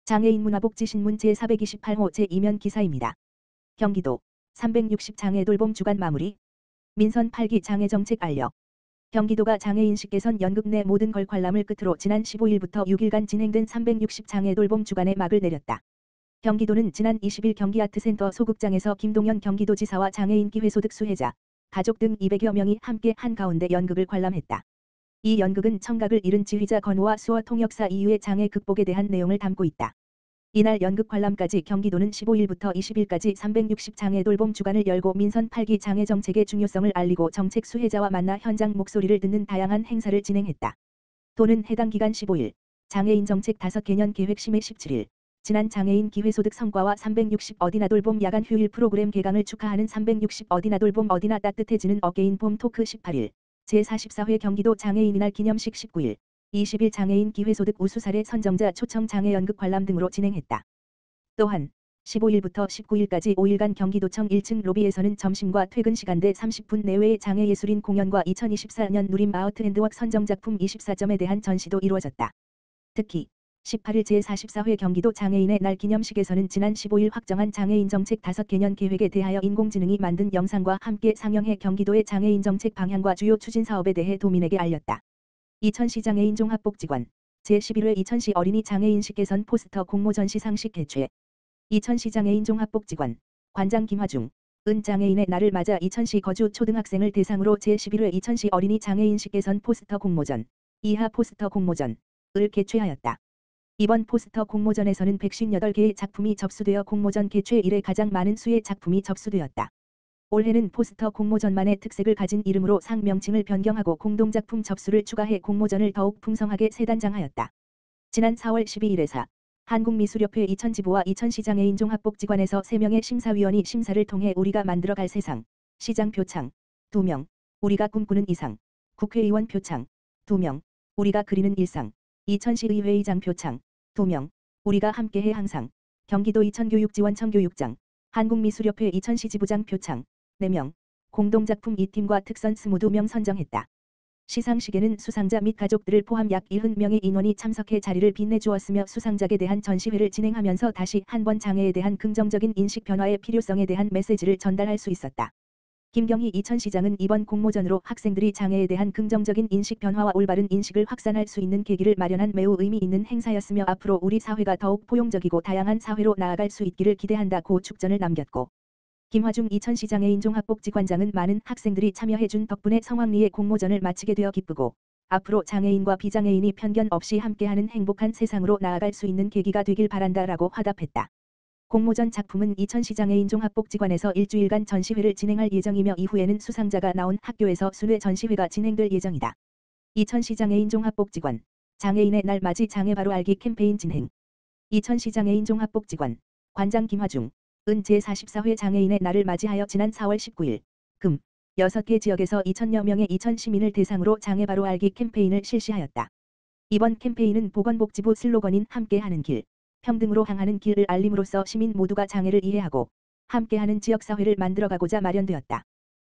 장애인 문화복지신문 제428호 제2면 기사입니다. 경기도 360 장애 돌봄 주간 마무리. 민선 8기 장애정책 알려. 경기도가 장애인식 개선 연극 내 모든 걸 관람을 끝으로 지난 15일부터 6일간 진행된 360 장애 돌봄 주간에 막을 내렸다. 경기도는 지난 20일 경기아트센터 소극장에서 김동연 경기도지사와 장애인 기회소득 수혜자, 가족 등 200여 명이 함께 한가운데 연극을 관람했다. 이 연극은 청각을 잃은 지휘자 건우와 수어 통역사 이유의 장애 극복에 대한 내용을 담고 있다. 이날 연극 관람까지 경기도는 15일부터 20일까지 360 장애 돌봄 주간을 열고 민선 8기 장애 정책의 중요성을 알리고 정책 수혜자와 만나 현장 목소리를 듣는 다양한 행사를 진행했다. 도는 해당 기간 15일, 장애인 정책 5개년 계획 심의 17일, 지난 장애인 기회소득 성과와 360 어디나 돌봄 야간 휴일 프로그램 개강을 축하하는 360 어디나 돌봄 어디나 따뜻해지는 어게인 봄 토크 18일, 제44회 경기도 장애인이날 기념식 19일, 20일 장애인 기회소득 우수 사례 선정자 초청 장애 연극 관람 등으로 진행했다. 또한 15일부터 19일까지 5일간 경기도청 1층 로비에서는 점심과 퇴근 시간대 30분 내외의 장애예술인 공연과 2024년 누림 아트 핸드웍 선정작품 24점에 대한 전시도 이루어졌다. 특히 18일 제44회 경기도 장애인의 날 기념식에서는 지난 15일 확정한 장애인 정책 5개년 계획에 대하여 인공지능이 만든 영상과 함께 상영해 경기도의 장애인 정책 방향과 주요 추진 사업에 대해 도민에게 알렸다. 이천시 장애인 종합복지관 제11회 이천시 어린이 장애인식 개선 포스터 공모전 시상식 개최. 이천시 장애인 종합복지관 관장 김화중 은 장애인의 날을 맞아 이천시 거주 초등학생을 대상으로 제11회 이천시 어린이 장애인식 개선 포스터 공모전 이하 포스터 공모전을 개최하였다. 이번 포스터 공모전에서는 158개의 작품이 접수되어 공모전 개최 이래 가장 많은 수의 작품이 접수되었다. 올해는 포스터 공모전만의 특색을 가진 이름으로 상 명칭을 변경하고 공동작품 접수를 추가해 공모전을 더욱 풍성하게 세단장하였다. 지난 4월 12일에 한국미술협회 이천지부와 이천시 장애인 종합복지관에서 3명의 심사위원이 심사를 통해 우리가 만들어갈 세상, 시장 표창 2명, 우리가 꿈꾸는 이상, 국회의원 표창 2명, 우리가 그리는 일상, 이천시 의회의장 표창 2명, 우리가 함께해 항상, 경기도 이천교육지원청 교육장, 한국미술협회 이천시 지부장 표창 4명, 공동작품 2팀과 특선 22명 선정했다. 시상식에는 수상자 및 가족들을 포함 약 70명의 인원이 참석해 자리를 빛내주었으며 수상작에 대한 전시회를 진행하면서 다시 한번 장애에 대한 긍정적인 인식 변화의 필요성에 대한 메시지를 전달할 수 있었다. 김경희 이천시장은 이번 공모전으로 학생들이 장애에 대한 긍정적인 인식 변화와 올바른 인식을 확산할 수 있는 계기를 마련한 매우 의미 있는 행사였으며 앞으로 우리 사회가 더욱 포용적이고 다양한 사회로 나아갈 수 있기를 기대한다고 축전을 남겼고, 김화중 이천시 장애인 종합복지관장은 많은 학생들이 참여해준 덕분에 성황리에 공모전을 마치게 되어 기쁘고, 앞으로 장애인과 비장애인이 편견 없이 함께하는 행복한 세상으로 나아갈 수 있는 계기가 되길 바란다라고 화답했다. 공모전 작품은 이천시 장애인 종합복지관에서 일주일간 전시회를 진행할 예정이며 이후에는 수상자가 나온 학교에서 순회 전시회가 진행될 예정이다. 이천시 장애인 종합복지관 장애인의 날 맞이 장애 바로 알기 캠페인 진행. 이천시 장애인 종합복지관 관장 김화중 은 제44회 장애인의 날을 맞이하여 지난 4월 19일 금 6개 지역에서 2천여 명의 이천 시민을 대상으로 장애 바로 알기 캠페인을 실시하였다. 이번 캠페인은 보건복지부 슬로건인 함께하는 길, 평등으로 향하는 길을 알림으로써 시민 모두가 장애를 이해하고 함께하는 지역사회를 만들어가고자 마련되었다.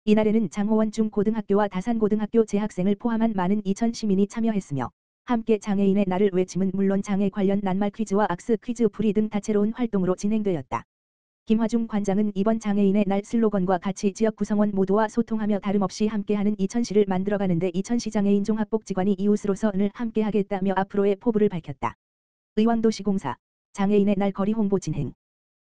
이날에는 장호원 중고등학교와 다산고등학교 재학생을 포함한 많은 이천 시민이 참여했으며 함께 장애인의 날을 외침은 물론 장애 관련 낱말 퀴즈와 악스 퀴즈 풀이 등 다채로운 활동으로 진행되었다. 김화중 관장은 이번 장애인의 날 슬로건과 같이 지역 구성원 모두와 소통하며 다름없이 함께하는 이천시를 만들어가는데 이천시 장애인 종합복지관이 이웃으로서 늘 함께하겠다며 앞으로의 포부를 밝혔다. 의왕도시공사 장애인의 날 거리 홍보 진행.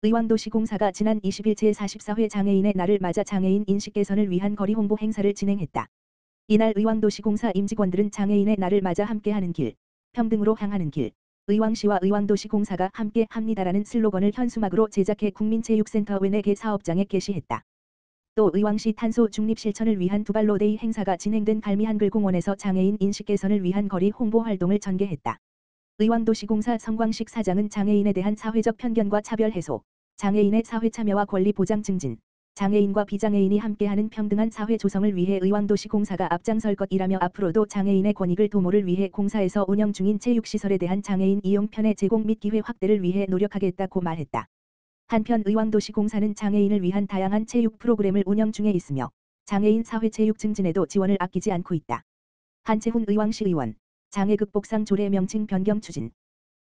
의왕도시공사가 지난 20일 제44회 장애인의 날을 맞아 장애인 인식 개선을 위한 거리 홍보 행사를 진행했다. 이날 의왕도시공사 임직원들은 장애인의 날을 맞아 함께하는 길, 평등으로 향하는 길, 의왕시와 의왕도시공사가 함께 합니다라는 슬로건을 현수막으로 제작해 국민체육센터 외 4개 사업장에 게시했다. 또 의왕시 탄소 중립 실천을 위한 두발로데이 행사가 진행된 갈미 한글공원에서 장애인 인식 개선을 위한 거리 홍보 활동을 전개했다. 의왕도시공사 성광식 사장은 장애인에 대한 사회적 편견과 차별 해소, 장애인의 사회 참여와 권리 보장 증진, 장애인과 비장애인이 함께하는 평등한 사회 조성을 위해 의왕도시공사가 앞장설 것이라며 앞으로도 장애인의 권익을 도모를 위해 공사에서 운영 중인 체육시설에 대한 장애인 이용 편의 제공 및 기회 확대를 위해 노력하겠다고 말했다. 한편 의왕도시공사는 장애인을 위한 다양한 체육 프로그램을 운영 중에 있으며 장애인 사회체육 증진에도 지원을 아끼지 않고 있다. 한채훈 의왕시 의원 장애 극복상 조례 명칭 변경 추진.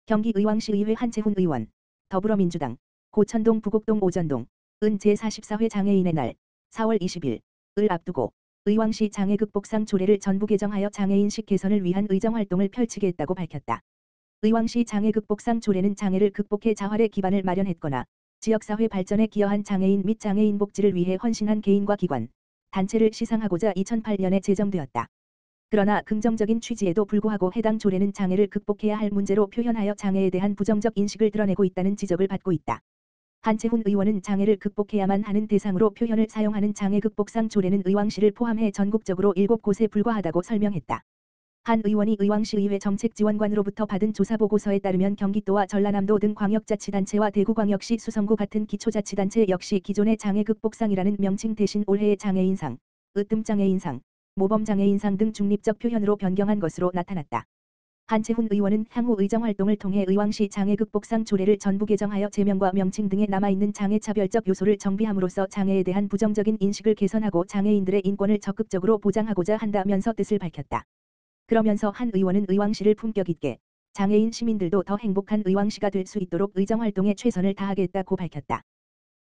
경기 의왕시의회 한채훈 의원, 더불어민주당, 고천동 부곡동 오전동, 은 제44회 장애인의 날, 4월 20일, 을 앞두고 의왕시 장애 극복상 조례를 전부 개정하여 장애인식 개선을 위한 의정활동을 펼치겠다고 밝혔다. 의왕시 장애 극복상 조례는 장애를 극복해 자활의 기반을 마련했거나 지역사회 발전에 기여한 장애인 및 장애인 복지를 위해 헌신한 개인과 기관, 단체를 시상하고자 2008년에 제정되었다. 그러나 긍정적인 취지에도 불구하고 해당 조례는 장애를 극복해야 할 문제로 표현하여 장애에 대한 부정적 인식을 드러내고 있다는 지적을 받고 있다. 한채훈 의원은 장애를 극복해야만 하는 대상으로 표현을 사용하는 장애 극복상 조례는 의왕시를 포함해 전국적으로 7곳에 불과하다고 설명했다. 한 의원이 의왕시의회 정책지원관으로부터 받은 조사보고서에 따르면 경기도와 전라남도 등 광역자치단체와 대구광역시 수성구 같은 기초자치단체 역시 기존의 장애 극복상이라는 명칭 대신 올해의 장애인상, 으뜸장애인상, 모범장애인상 등 중립적 표현으로 변경한 것으로 나타났다. 한채훈 의원은 향후 의정활동을 통해 의왕시 장애 극복상 조례를 전부 개정하여 제명과 명칭 등에 남아있는 장애차별적 요소를 정비함으로써 장애에 대한 부정적인 인식을 개선하고 장애인들의 인권을 적극적으로 보장하고자 한다면서 뜻을 밝혔다. 그러면서 한 의원은 의왕시를 품격 있게 장애인 시민들도 더 행복한 의왕시가 될 수 있도록 의정활동에 최선을 다하겠다고 밝혔다.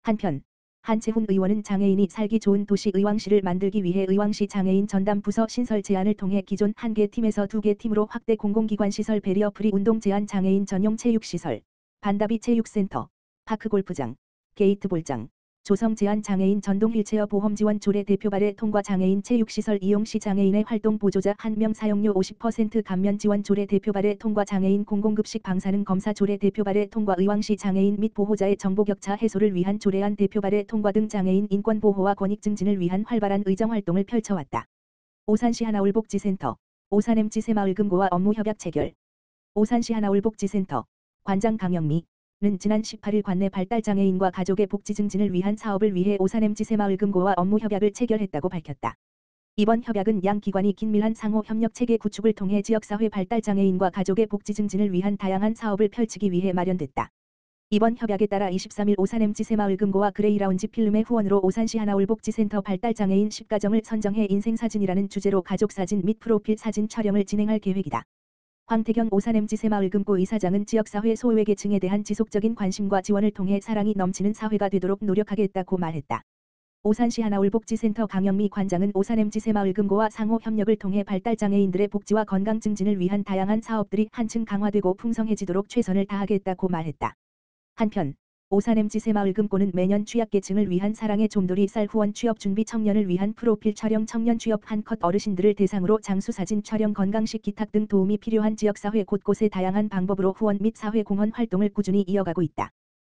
한편 한채훈 의원은 장애인이 살기 좋은 도시 의왕시를 만들기 위해 의왕시 장애인 전담 부서 신설 제안을 통해 기존 1개 팀에서 2개 팀으로 확대 공공기관 시설 베리어 프리 운동 제한 장애인 전용 체육시설, 반다비 체육센터, 파크골프장, 게이트볼장, 조성 제한 장애인 전동 휠체어 보험 지원 조례 대표 발의 통과 장애인 체육시설 이용 시 장애인의 활동 보조자 1명 사용료 50% 감면 지원 조례 대표 발의 통과 장애인 공공급식 방사능 검사 조례 대표 발의 통과 의왕시 장애인 및 보호자의 정보 격차 해소를 위한 조례안 대표 발의 통과 등 장애인 인권 보호와 권익 증진을 위한 활발한 의정활동을 펼쳐왔다. 오산시 하나울복지센터, 오산MG 새마을금고와 업무 협약 체결. 오산시 하나울복지센터, 관장 강영미 는 지난 18일 관내 발달장애인과 가족의 복지 증진을 위한 사업을 위해 오산MG 새마을금고와 업무 협약을 체결했다고 밝혔다. 이번 협약은 양 기관이 긴밀한 상호 협력 체계 구축을 통해 지역사회 발달장애인과 가족의 복지 증진을 위한 다양한 사업을 펼치기 위해 마련됐다. 이번 협약에 따라 23일 오산MG 새마을금고와 그레이라운지 필름의 후원으로 오산시 하나울복지센터 발달장애인 10가정을 선정해 인생사진이라는 주제로 가족사진 및 프로필 사진 촬영을 진행할 계획이다. 황태경 오산MG 새마을금고 이사장은 지역사회 소외계층에 대한 지속적인 관심과 지원을 통해 사랑이 넘치는 사회가 되도록 노력하겠다고 말했다. 오산시 하나울복지센터 강영미 관장은 오산MG 새마을금고와 상호 협력을 통해 발달장애인들의 복지와 건강 증진을 위한 다양한 사업들이 한층 강화되고 풍성해지도록 최선을 다하겠다고 말했다. 한편 오산MG 새마을금고는 매년 취약계층을 위한 사랑의 좀돌이 쌀 후원 취업 준비 청년을 위한 프로필 촬영 청년 취업 한컷 어르신들을 대상으로 장수사진 촬영 건강식 기탁 등 도움이 필요한 지역사회 곳곳에 다양한 방법으로 후원 및 사회공헌 활동을 꾸준히 이어가고 있다.